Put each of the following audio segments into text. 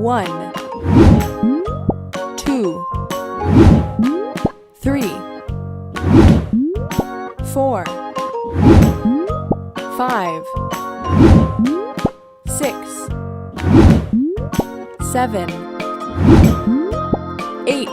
1, 2, 3, 4, 5, 6, 7, 8.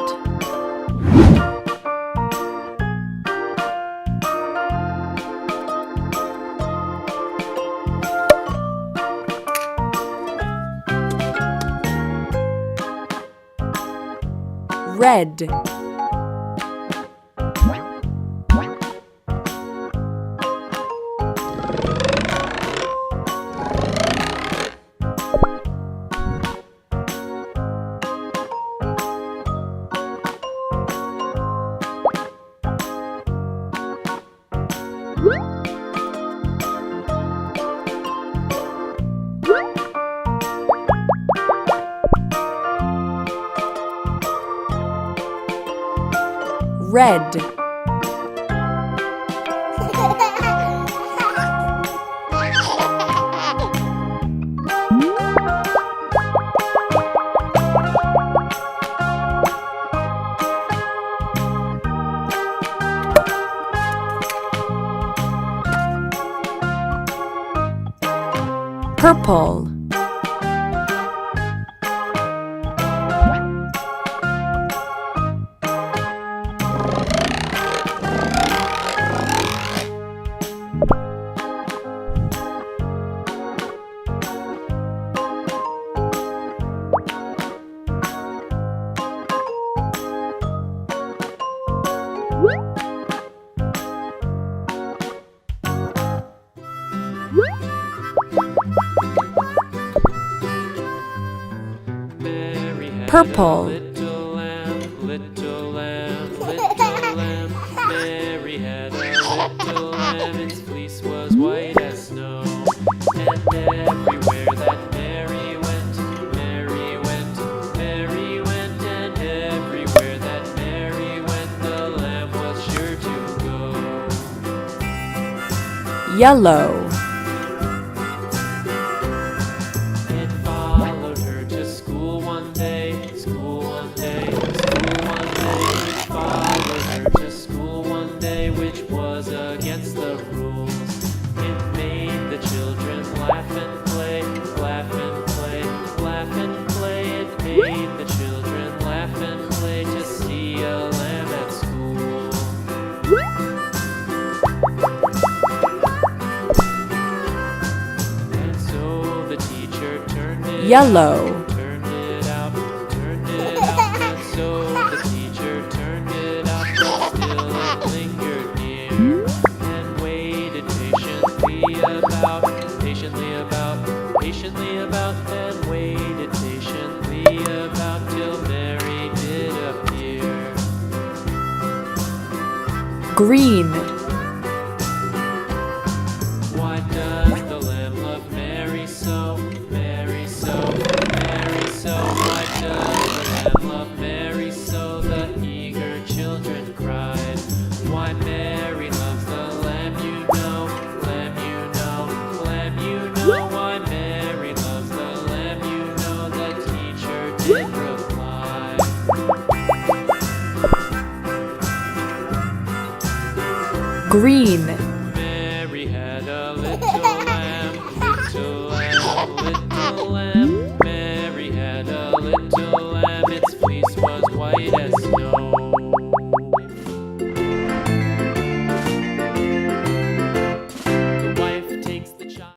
Red. Red. Purple. Purple. Little lamb, little lamb, little lamb. Mary had a little lamb, its fleece was white as snow. And everywhere that Mary went, Mary went, Mary went. And everywhere that Mary went, the lamb was sure to go. Yellow. It followed her to school one day, school one day, school one day. It followed her to school one day, which was against the rules. It made the children laugh and play, laugh and play, laugh and play. It made the children laugh and play to see a lamb at school. And so the teacher turned it Yellow. turned it out, turned it out. And so the teacher turned it out, but still it lingered near. And waited patiently about, patiently about, patiently about. And waited patiently about till Mary did appear. Green. Why does the lamb love Mary so? Mary so, Mary so. Why does the lamb love Mary so? The eager children cried. Why Mary loves the lamb, you know, lamb, you know, lamb, you know. Why Mary loves the lamb, you know, the teacher did reply. Green.